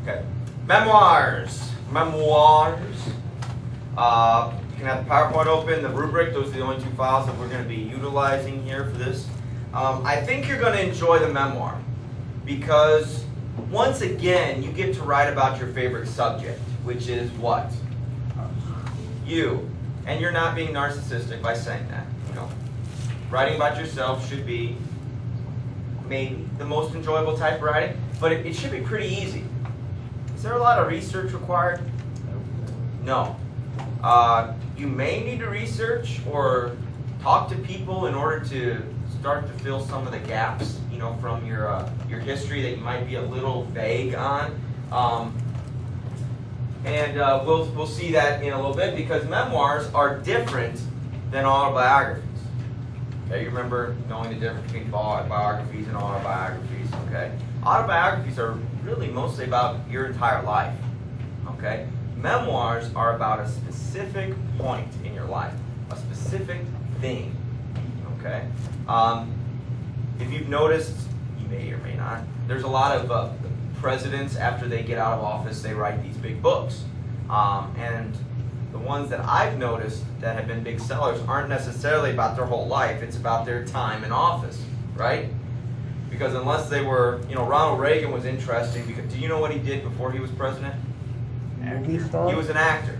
Okay. Memoirs. Memoirs. You can have the PowerPoint open, the rubric. Those are the only two files that we're going to be utilizing here for this. I think you're going to enjoy the memoir because once again you get to write about your favorite subject, which is what? You. And you're not being narcissistic by saying that. You know, writing about yourself should be maybe the most enjoyable type of writing, but it should be pretty easy. Is there a lot of research required? No. You may need to research or talk to people in order to start to fill some of the gaps, you know, from your history that you might be a little vague on. We'll see that in a little bit because memoirs are different than autobiographies. Okay, you remember knowing the difference between biographies and autobiographies. Okay, autobiographies are really mostly about your entire life. Okay, memoirs are about a specific point in your life, a specific thing. Okay, if you've noticed, you may or may not, there's a lot of presidents, after they get out of office, they write these big books. And the ones that I've noticed that have been big sellers aren't necessarily about their whole life, it's about their time in office, right? Because unless they were, you know, Ronald Reagan was interesting because, do you know what he did before he was president? Movie star? He was an actor.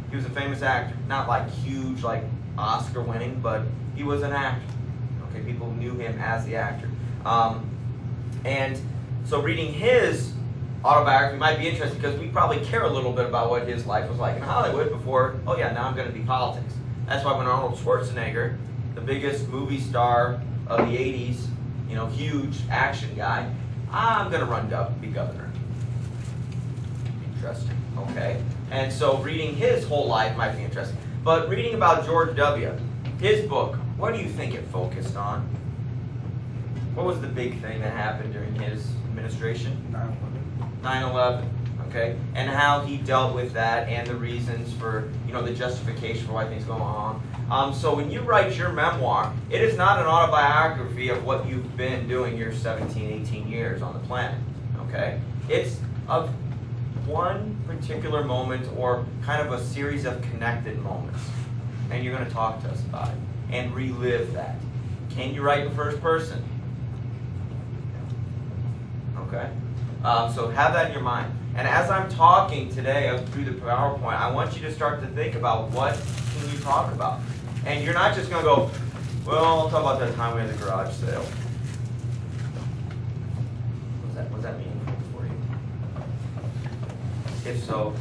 He was a famous actor. Not like huge, like Oscar winning, but he was an actor. Okay, people knew him as the actor. And so reading his autobiography might be interesting because we probably care a little bit about what his life was like in Hollywood before, oh yeah, now I'm going to be politics. That's why when Arnold Schwarzenegger, the biggest movie star of the 80s, you know, huge action guy, I'm going to run to be governor. Interesting, okay? And so reading his whole life might be interesting. But reading about George W., his book, what do you think it focused on? What was the big thing that happened during his administration? 9/11, okay? And how he dealt with that and the reasons for, you know, the justification for why things go on. So when you write your memoir, it is not an autobiography of what you've been doing your 17, 18 years on the planet, okay? It's of one particular moment or kind of a series of connected moments. And you're going to talk to us about it and relive that. Can you write in first person? Okay? So have that in your mind. And as I'm talking today through the PowerPoint, I want you to start to think about what can you talk about. And you're not just going to go, well, I'll talk about that time we had the garage sale. What does that mean for you? If so,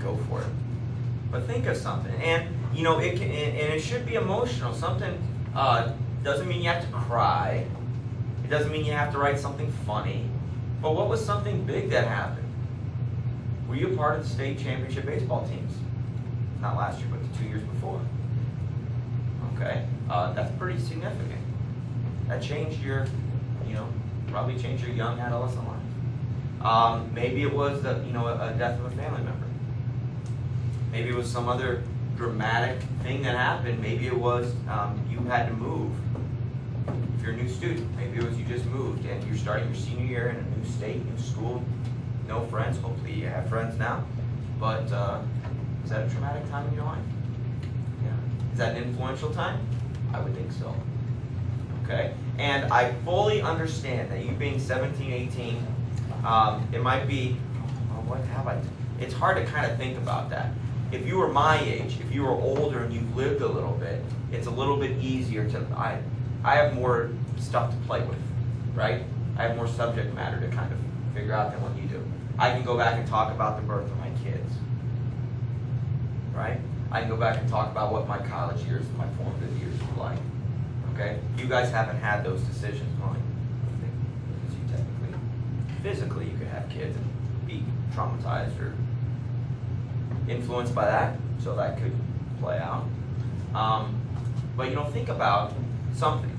go for it. But think of something. And, you know, it can, and it should be emotional. Something doesn't mean you have to cry. It doesn't mean you have to write something funny. But what was something big that happened? Were you a part of the state championship baseball teams? Not last year, but the 2 years before. Okay, that's pretty significant. That changed your, you know, probably changed your young adolescent life. Maybe it was the, you know, a death of a family member. Maybe it was some other dramatic thing that happened. Maybe it was you had to move. If you're a new student, maybe it was you just moved and you're starting your senior year in a new state, new school, no friends. Hopefully you have friends now. But is that a traumatic time in your life? Yeah. Is that an influential time? I would think so. Okay? And I fully understand that you being 17, 18, it might be, well, what have I done? It's hard to kind of think about that. If you were my age, if you were older and you've lived a little bit, it's a little bit easier to, I have more stuff to play with, right? I have more subject matter to kind of figure out than what you do. I can go back and talk about the birth of my kids, right? I can go back and talk about what my college years, my formative years were like, okay? You guys haven't had those decisions, going, because you technically, physically, you could have kids and be traumatized or influenced by that, so that could play out. But you know, think about something,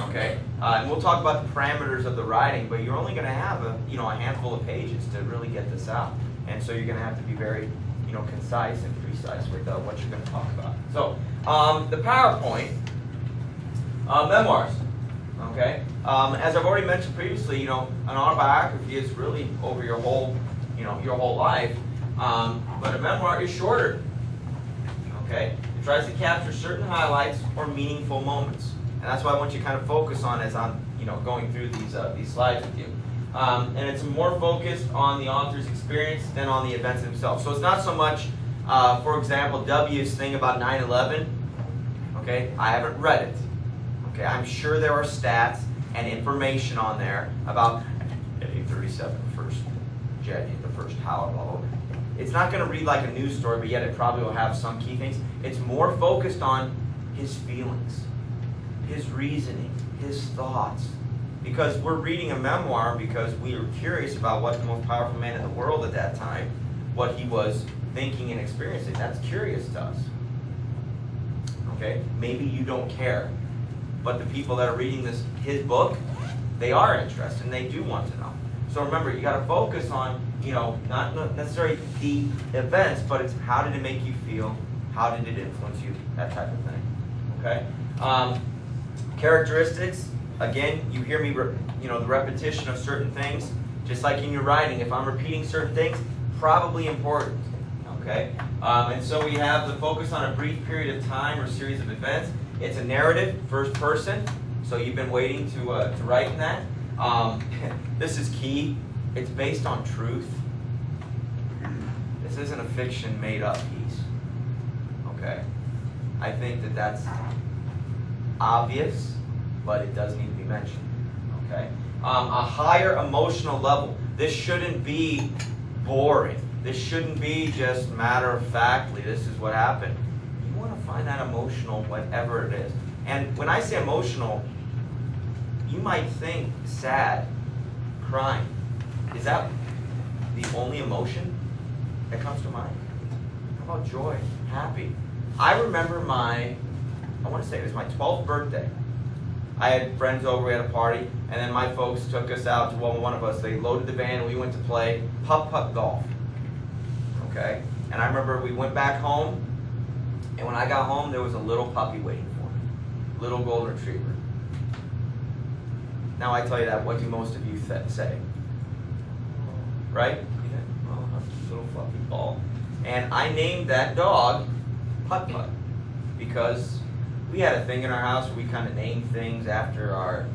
okay? And we'll talk about the parameters of the writing, but you're only going to have a handful of pages to really get this out, and so you're going to have to be very, you know, concise and precise with what you're going to talk about. So the PowerPoint, memoirs, okay? As I've already mentioned previously, you know, an autobiography is really over your whole, your whole life. But a memoir is shorter. Okay, it tries to capture certain highlights or meaningful moments, and that's why I want you to kind of focus on as I'm going through these slides with you. And it's more focused on the author's experience than on the events themselves. So it's not so much, for example, W's thing about 9/11. Okay, I haven't read it. Okay, I'm sure there are stats and information on there about 837, the first jet, the first tower, blah, blah, blah. It's not going to read like a news story, but yet it probably will have some key things. It's more focused on his feelings, his reasoning, his thoughts. Because we're reading a memoir because we are curious about what the most powerful man in the world at that time, what he was thinking and experiencing. That's curious to us. Okay? Maybe you don't care. But the people that are reading his book, they are interested and they do want to know. So remember, you got to focus on, not necessarily the events, but it's how did it make you feel? How did it influence you? That type of thing. Okay? Characteristics, again, you hear me, the repetition of certain things, just like in your writing. If I'm repeating certain things, probably important. Okay? And so we have the focus on a brief period of time or series of events. It's a narrative, first person, so you've been waiting to write in that. This is key. It's based on truth. This isn't a fiction made up piece. Okay? I think that's obvious, but it does need to be mentioned. Okay? A higher emotional level. This shouldn't be boring. This shouldn't be just matter-of-factly, this is what happened. You want to find that emotional, whatever it is. And when I say emotional, you might think sad, crying. Is that the only emotion that comes to mind? How about joy, happy? I remember I want to say it was my 12th birthday. I had friends over, we had a party, and then my folks took us out to, one of us, they loaded the van and we went to play putt-putt golf. Okay? And I remember we went back home, and when I got home, there was a little puppy waiting for me. Little golden retriever. Now I tell you that, what do most of you say? Right? Yeah. Oh, that's a little fluffy ball. And I named that dog Putt-Putt because we had a thing in our house where we kind of named things after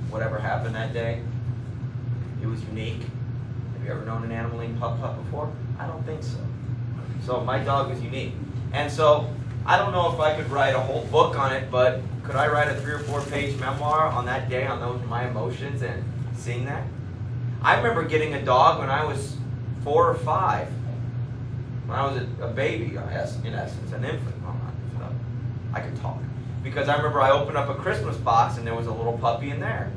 whatever happened that day. It was unique. Have you ever known an animal named Putt-Putt before? I don't think so. So my dog was unique. And so I don't know if I could write a whole book on it, but could I write a 3 or 4 page memoir on that day, on my emotions and seeing that? I remember getting a dog when I was 4 or 5. When I was a baby, in essence, an infant. I could talk. Because I remember I opened up a Christmas box and there was a little puppy in there.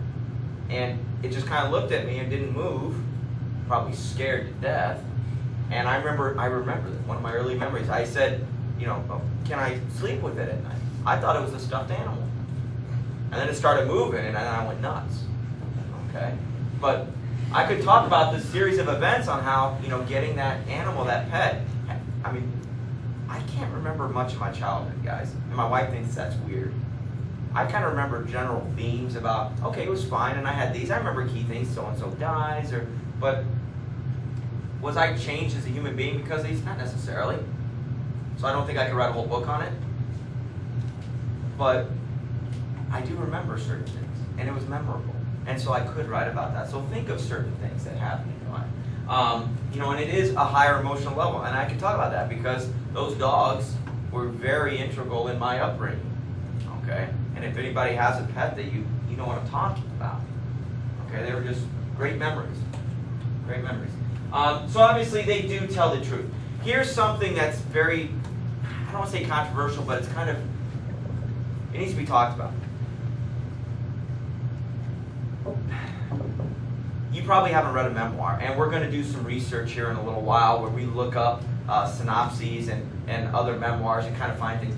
And it just kind of looked at me and didn't move, probably scared to death. And I remember that, one of my early memories, I said, can I sleep with it at night? I thought it was a stuffed animal. And then it started moving and then I went nuts. Okay? But I could talk about this series of events on how, getting that animal, that pet, I mean, I can't remember much of my childhood, guys. And my wife thinks that's weird. I kind of remember general themes about, okay, it was fine, and I had these. I remember key things, so-and-so dies, but was I changed as a human being because of these? Not necessarily. So I don't think I could write a whole book on it. But I do remember certain things, and it was memorable. And so I could write about that. So think of certain things that happened in your life. And it is a higher emotional level. And I can talk about that because those dogs were very integral in my upbringing. Okay? And if anybody has a pet that you know what I'm talking about. Okay? They were just great memories. Great memories. So obviously they do tell the truth. Here's something that's very, I don't want to say controversial, but it's kind of, it needs to be talked about. You probably haven't read a memoir, and we're going to do some research here in a little while where we look up synopses and other memoirs and kind of find things.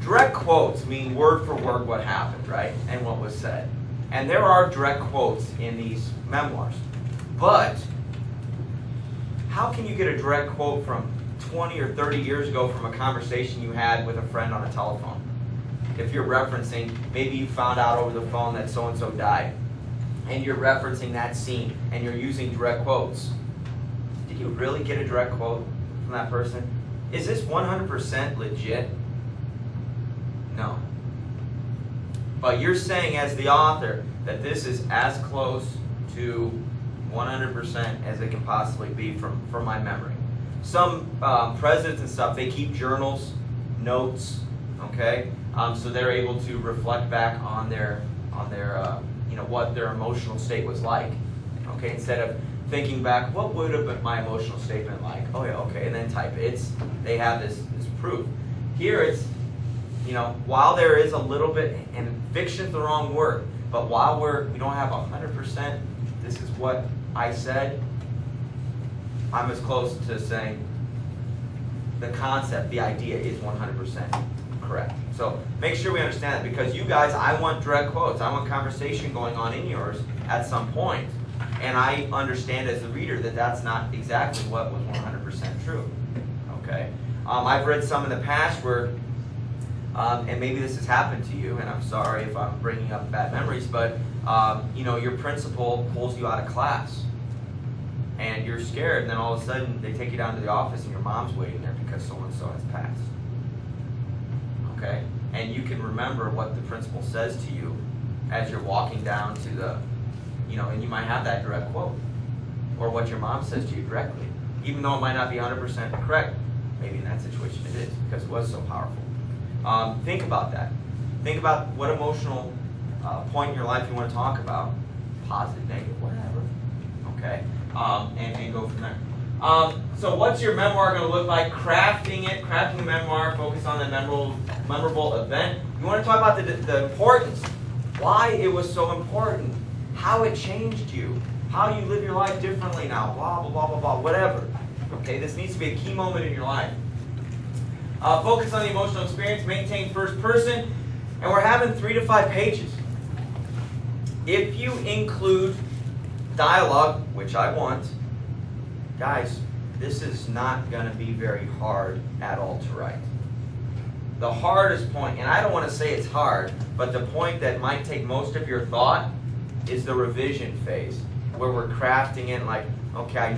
Direct quotes mean word for word what happened, right, and what was said. And there are direct quotes in these memoirs. But how can you get a direct quote from 20 or 30 years ago from a conversation you had with a friend on a telephone? If you're referencing, maybe you found out over the phone that so-and-so died, and you're referencing that scene, and you're using direct quotes. did you really get a direct quote from that person? Is this 100% legit? No. But you're saying as the author that this is as close to 100% as it can possibly be from my memory. Some presidents and stuff, they keep journals, notes, okay? So they're able to reflect back on their what their emotional state was like. Okay, instead of thinking back, what would have been my emotional statement like? Oh yeah, okay, and then type it. They have this proof. Here it's, while there is a little bit, and fiction's the wrong word, but while we don't have 100%, this is what I said, I'm as close to saying the concept, the idea is 100% correct. So make sure we understand that, because you guys, I want direct quotes. I want conversation going on in yours at some point. And I understand as the reader that that's not exactly what was 100% true. Okay? I've read some in the past where, and maybe this has happened to you, and I'm sorry if I'm bringing up bad memories, but your principal pulls you out of class. And you're scared, and then all of a sudden they take you down to the office and your mom's waiting there because so-and-so has passed. Okay? And you can remember what the principal says to you as you're walking down to the, and you might have that direct quote. Or what your mom says to you directly. Even though it might not be 100% correct, maybe in that situation it is, because it was so powerful. Think about that. Think about what emotional point in your life you want to talk about. Positive, negative, whatever. Okay? And go from there. So what's your memoir going to look like? Crafting the memoir, focus on the memorable event. You want to talk about the importance, why it was so important, how it changed you, how you live your life differently now, blah, blah, blah, blah, blah, whatever. Okay, this needs to be a key moment in your life. Focus on the emotional experience, maintain first person, and we're having 3 to 5 pages. If you include dialogue, which I want, guys, this is not going to be very hard at all to write. The hardest point, and I don't want to say it's hard, but the point that might take most of your thought is the revision phase, where we're crafting in like, okay,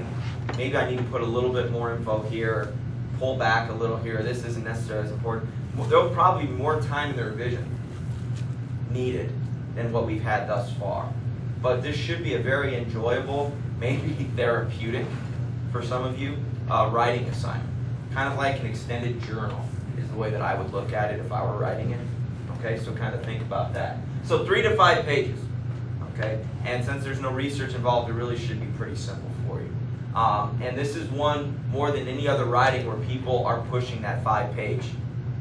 maybe I need to put a little bit more info here, pull back a little here, this isn't necessarily as important. There'll probably be more time in the revision needed than what we've had thus far. But this should be a very enjoyable, maybe therapeutic for some of you, writing assignment. Kind of like an extended journal is the way that I would look at it if I were writing it. Okay, so kind of think about that. So 3 to 5 pages. Okay, and since there's no research involved, it really should be pretty simple for you. And this is one more than any other writing where people are pushing that 5-page,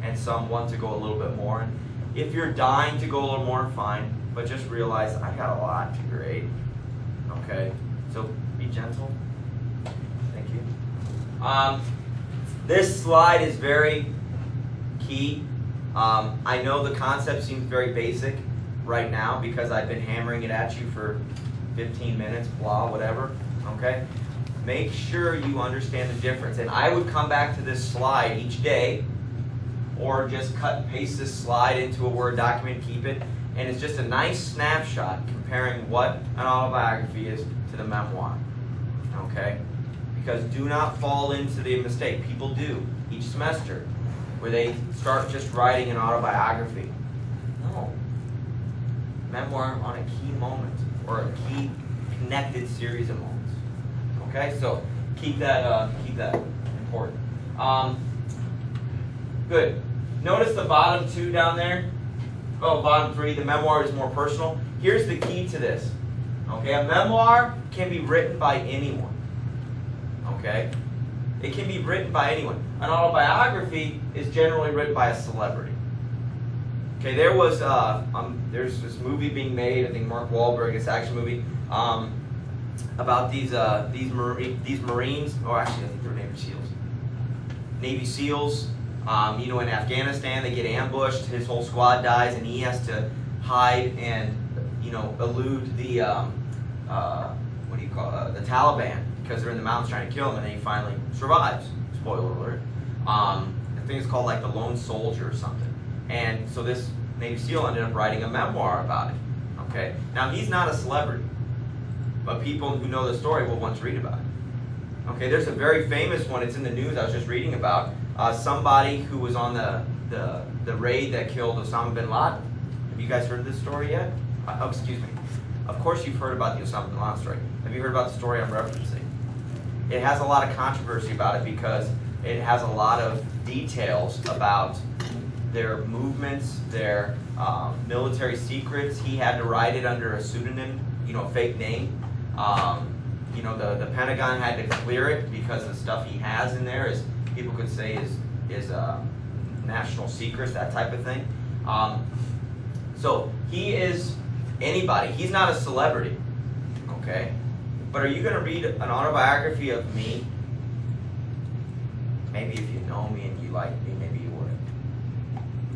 and some want to go a little bit more. And if you're dying to go a little more, fine. But just realize I got a lot to grade. Okay, so be gentle. Thank you. This slide is very key. I know the concept seems very basic right now because I've been hammering it at you for 15 minutes, blah, whatever. Okay, make sure you understand the difference. And I would come back to this slide each day, or just cut and paste this slide into a Word document, keep it. And it's just a nice snapshot comparing what an autobiography is to the memoir. Okay? Because do not fall into the mistake people do each semester where they start just writing an autobiography. No. Memoir on a key moment or a key connected series of moments. Okay? So keep that important. Good. Notice the bottom 2 down there. Oh, bottom 3, the memoir is more personal. Here's the key to this. Okay, a memoir can be written by anyone. Okay? It can be written by anyone. An autobiography is generally written by a celebrity. Okay, there's this movie being made, I think Mark Wahlberg, it's an action movie, about these Marines, or actually I think they're Navy SEALs. Navy SEAls. In Afghanistan, they get ambushed, his whole squad dies, and he has to hide and, elude the, the Taliban, because they're in the mountains trying to kill him, and then he finally survives. Spoiler alert. I think it's called like The Lone Soldier or something. And so this Navy SEAL ended up writing a memoir about it. Okay? Now, he's not a celebrity, but people who know the story will want to read about it. Okay, there's a very famous one. It's in the news. I was just reading about somebody who was on the raid that killed Osama bin Laden. Have you guys heard this story yet? Oh, excuse me. Of course you've heard about the Osama bin Laden story. Have you heard about the story I'm referencing? It has a lot of controversy about it because it has a lot of details about their movements, their military secrets. He had to write it under a pseudonym, fake name. The Pentagon had to clear it because the stuff he has in there is, people could say, is national secrets, that type of thing. So he is anybody. He's not a celebrity, okay? But are you going to read an autobiography of me? Maybe if you know me and you like me, maybe you wouldn't.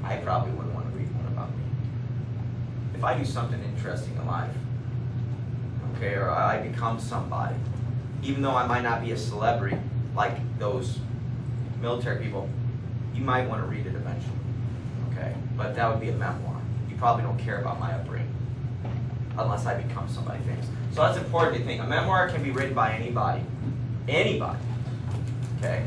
I probably wouldn't want to read one about me. If I do something interesting in life, okay, or I become somebody, even though I might not be a celebrity like those military people, you might want to read it eventually, okay? But that would be a memoir. You probably don't care about my upbringing unless I become somebody famous. So that's important to think. A memoir can be written by anybody. Anybody. Okay?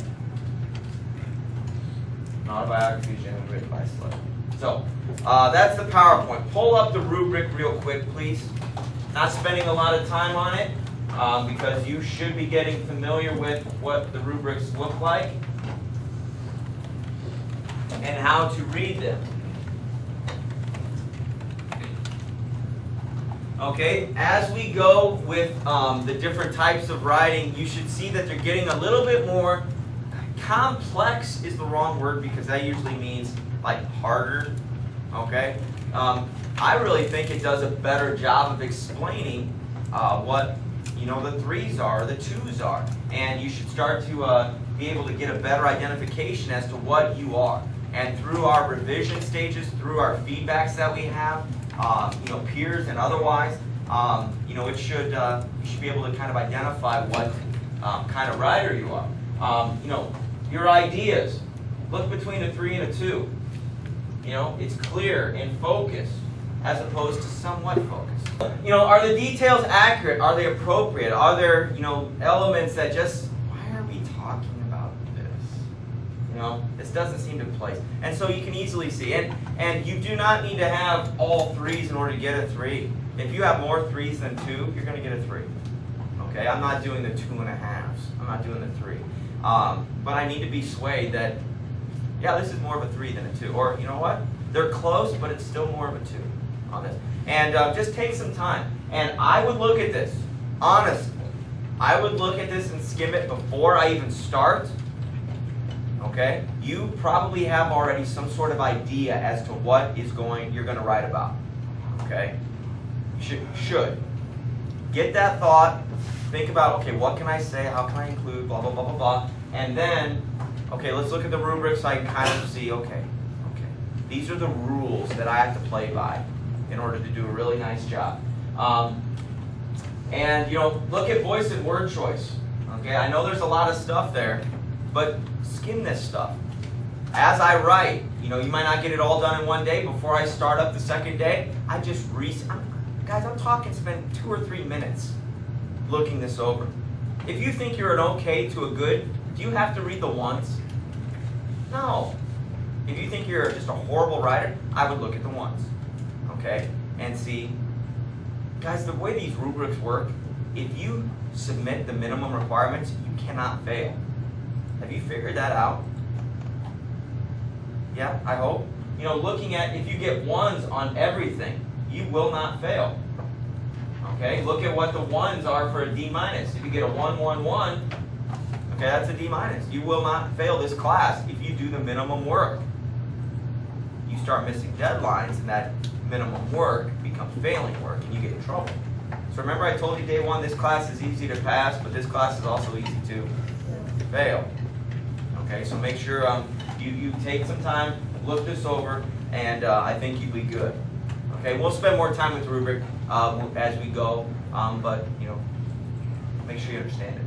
An autobiography is generally written by a celebrity. So, that's the PowerPoint. Pull up the rubric real quick, please. Not spending a lot of time on it, because you should be getting familiar with what the rubrics look like and how to read them. Okay, as we go with the different types of writing, you should see that they're getting a little bit more complex is the wrong word because that usually means like harder. Okay, I really think it does a better job of explaining what the threes are, the twos are, and you should start to be able to get a better identification as to what you are. And through our revision stages, through our feedbacks that we have, peers and otherwise, it should you should be able to kind of identify what kind of writer you are. Your ideas. Look between a 3 and a 2. It's clear and focused as opposed to somewhat focused. Are the details accurate? Are they appropriate? Are there, elements that just, why are we talking about this? This doesn't seem to place. And so you can easily see. And you do not need to have all 3s in order to get a 3. If you have more 3s than 2, you're going to get a 3. Okay, I'm not doing the 2.5s. I'm not doing the 3. But I need to be swayed that, yeah, this is more of a 3 than a 2. Or, you know what? They're close, but it's still more of a 2 on this. And just take some time. And I would look at this, honestly. I would look at this and skim it before I even start. Okay? You probably have already some sort of idea as to what you're going to write about. Okay? Should. Get that thought. Think about, okay, what can I say? How can I include? Blah, blah, blah, blah, blah. And then, okay, let's look at the rubrics so I can kind of see, okay. These are the rules that I have to play by in order to do a really nice job. And, look at voice and word choice. Okay, I know there's a lot of stuff there, but skim this stuff. As I write, you might not get it all done in one day. Before I start up the second day, I just guys, I'm talking spend 2 or 3 minutes looking this over. If you think you're an okay to a good, do you have to read the ones? No. If you think you're just a horrible writer, I would look at the ones. Okay? And see, guys, the way these rubrics work, if you submit the minimum requirements, you cannot fail. Have you figured that out? Yeah, I hope. Looking at, if you get 1s on everything, you will not fail. Okay, look at what the 1s are for a D-. If you get a 1, 1, 1, okay, that's a D-. You will not fail this class if you do the minimum work. You start missing deadlines, and that minimum work becomes failing work, and you get in trouble. So remember I told you day 1, this class is easy to pass, but this class is also easy to fail. Okay, so make sure you take some time, look this over, and I think you'll be good. Okay, we'll spend more time with the rubric as we go, but make sure you understand it.